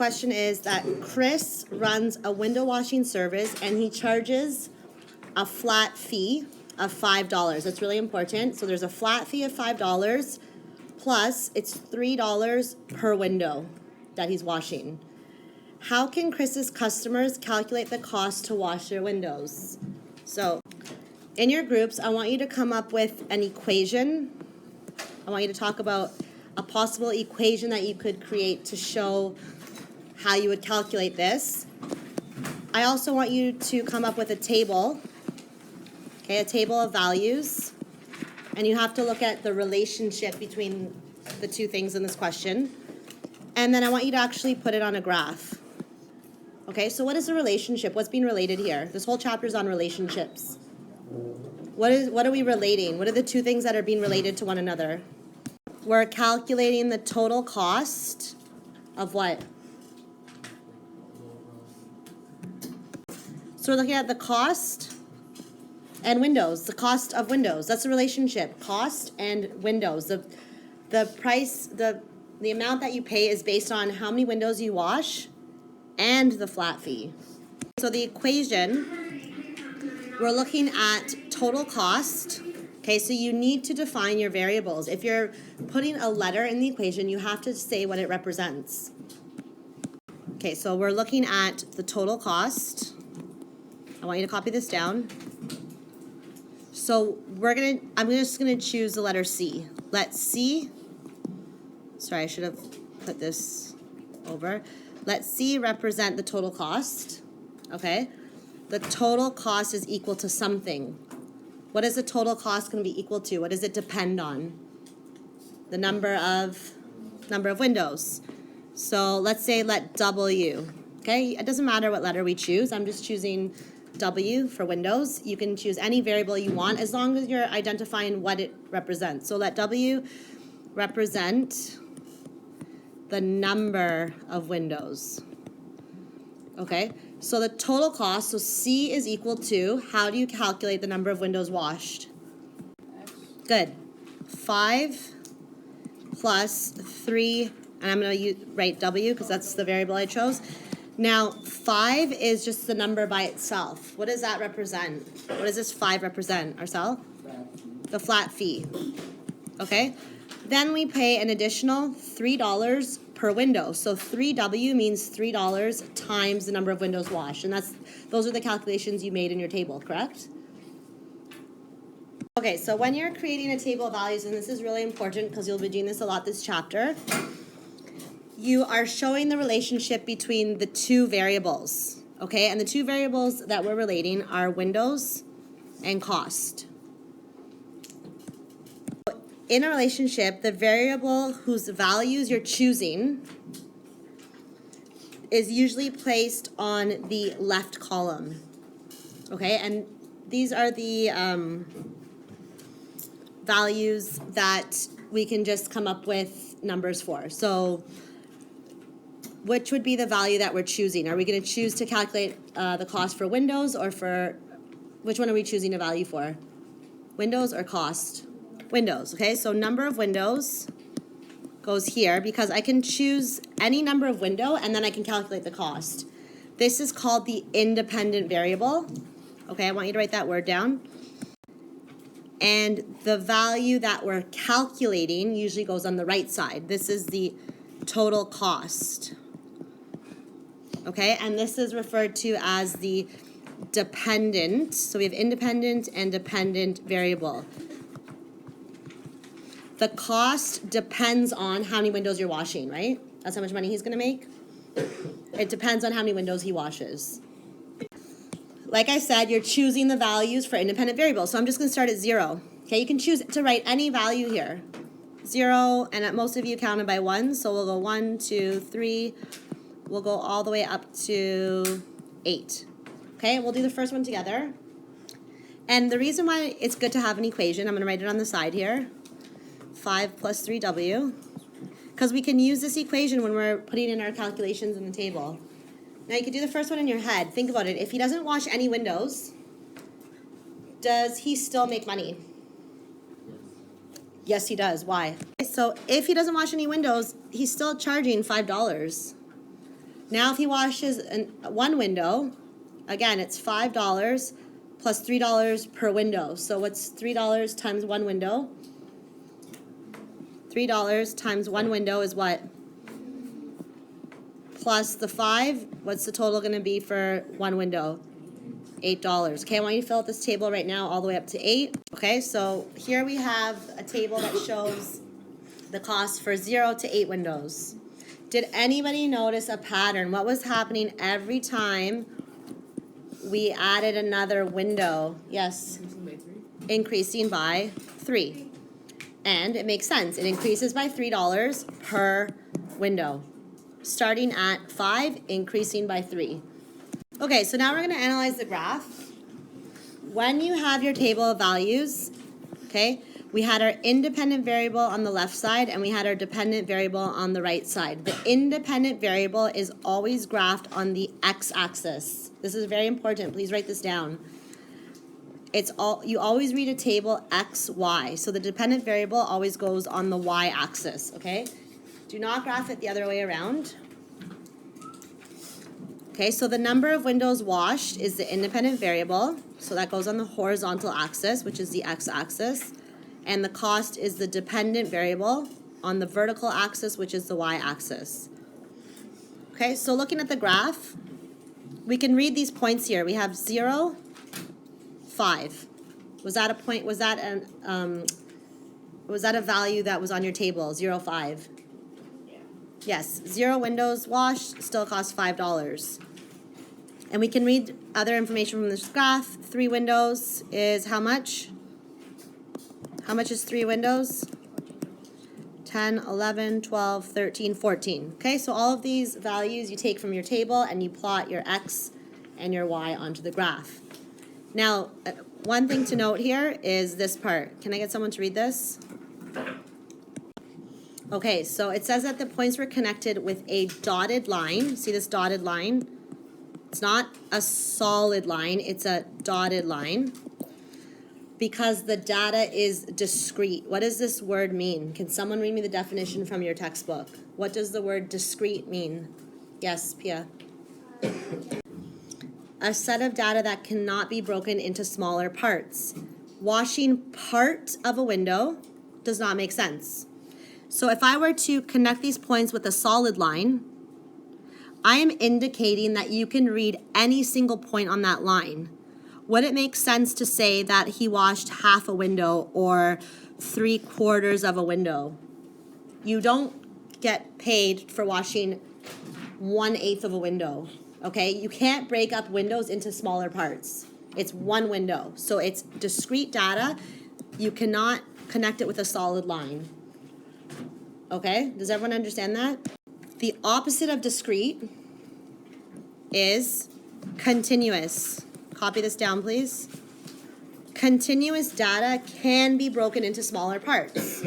Question is that Chris runs a window washing service and he charges a flat fee of $5. That's really important. So there's a flat fee of $5 plus it's $3 per window that he's washing. How can Chris's customers calculate the cost to wash their windows? So in your groups, I want you to come up with an equation. I want you to talk about a possible equation that you could create to show how you would calculate this. I also want you to come up with a table, okay, a table of values, and you have to look at the relationship between the two things in this question. And then I want you to actually put it on a graph. Okay, so what is the relationship? What's being related here? This whole chapter is on relationships. What are we relating? What are the two things that are being related to one another? We're calculating the total cost of what? So we're looking at the cost and windows, the cost of windows. That's the relationship, cost and windows. The price, the amount that you pay is based on how many windows you wash and the flat fee. So the equation, we're looking at total cost. Okay, so you need to define your variables. If you're putting a letter in the equation, you have to say what it represents. Okay, so we're looking at the total cost. I want you to copy this down. So I'm just gonna choose the letter C. Let C, sorry, I should have put this over. Let C represent the total cost, okay? The total cost is equal to something. What is the total cost gonna be equal to? What does it depend on? The number of windows. So let's say let W, okay? It doesn't matter what letter we choose. I'm just choosing W for windows. You can choose any variable you want as long as you're identifying what it represents. So let W represent the number of windows. Okay, so the total cost, so C is equal to, how do you calculate the number of windows washed? Good. 5 plus 3, and I'm going to write W because that's the variable I chose. Now, 5 is just the number by itself. What does that represent? What does this 5 represent, Arcel? The flat fee. Okay? Then we pay an additional $3 per window. So 3W means $3 times the number of windows washed. And those are the calculations you made in your table, correct? Okay, so when you're creating a table of values, and this is really important because you'll be doing this a lot this chapter, you are showing the relationship between the two variables, okay? And the two variables that we're relating are windows and cost. In a relationship, the variable whose values you're choosing is usually placed on the left column, okay? And these are the values that we can just come up with numbers for. So which would be the value that we're choosing? Are we going to choose to calculate the cost for windows, or for, which one are we choosing a value for? Windows or cost? Windows, okay? So number of windows goes here because I can choose any number of window and then I can calculate the cost. This is called the independent variable. Okay, I want you to write that word down. And the value that we're calculating usually goes on the right side. This is the total cost. Okay, and this is referred to as the dependent. So we have independent and dependent variable. The cost depends on how many windows you're washing, right? That's how much money he's gonna make. It depends on how many windows he washes. Like I said, you're choosing the values for independent variables. So I'm just gonna start at 0. Okay, you can choose to write any value here. 0, and most of you counted by 1, so we'll go 1, 2, 3. We'll go all the way up to 8. Okay, we'll do the first one together. And the reason why it's good to have an equation, I'm going to write it on the side here, 5 plus 3W, because we can use this equation when we're putting in our calculations in the table. Now you can do the first one in your head. Think about it. If he doesn't wash any windows, does he still make money? Yes, he does. Why? So if he doesn't wash any windows, he's still charging $5. Now if he washes one window, again, it's $5 plus $3 per window. So what's $3 times one window? $3 times one window is what? Plus the 5, what's the total going to be for one window? $8. Okay, I want you to fill out this table right now all the way up to 8. Okay, so here we have a table that shows the cost for 0 to 8 windows. Did anybody notice a pattern? What was happening every time we added another window? Yes? Increasing by 3. And it makes sense. It increases by $3 per window. Starting at 5, increasing by 3. Okay, so now we're going to analyze the graph. When you have your table of values, okay, we had our independent variable on the left side and we had our dependent variable on the right side. The independent variable is always graphed on the x-axis. This is very important. Please write this down. You always read a table x, y. So the dependent variable always goes on the y-axis, okay? Do not graph it the other way around. Okay, so the number of windows washed is the independent variable. So that goes on the horizontal axis, which is the x-axis. And the cost is the dependent variable on the vertical axis, which is the y-axis. Okay, so looking at the graph, we can read these points here. We have 0, 5. Was that a point? Was that a value that was on your table? 0, 5. Yeah. Yes. 0 windows washed still costs $5. And we can read other information from this graph. 3 windows is how much? How much is 3 windows? 10, 11, 12, 13, 14. Okay, so all of these values you take from your table and you plot your x and your y onto the graph. Now, one thing to note here is this part. Can I get someone to read this? Okay, so it says that the points were connected with a dotted line. See this dotted line? It's not a solid line, it's a dotted line. Because the data is discrete. What does this word mean? Can someone read me the definition from your textbook? What does the word discrete mean? Yes, Pia. A set of data that cannot be broken into smaller parts. Washing part of a window does not make sense. So if I were to connect these points with a solid line, I am indicating that you can read any single point on that line. Would it make sense to say that he washed half a window or 3/4 of a window? You don't get paid for washing 1/8 of a window, okay? You can't break up windows into smaller parts. It's one window. So it's discrete data. You cannot connect it with a solid line. Okay? Does everyone understand that? The opposite of discrete is continuous. Copy this down, please. Continuous data can be broken into smaller parts.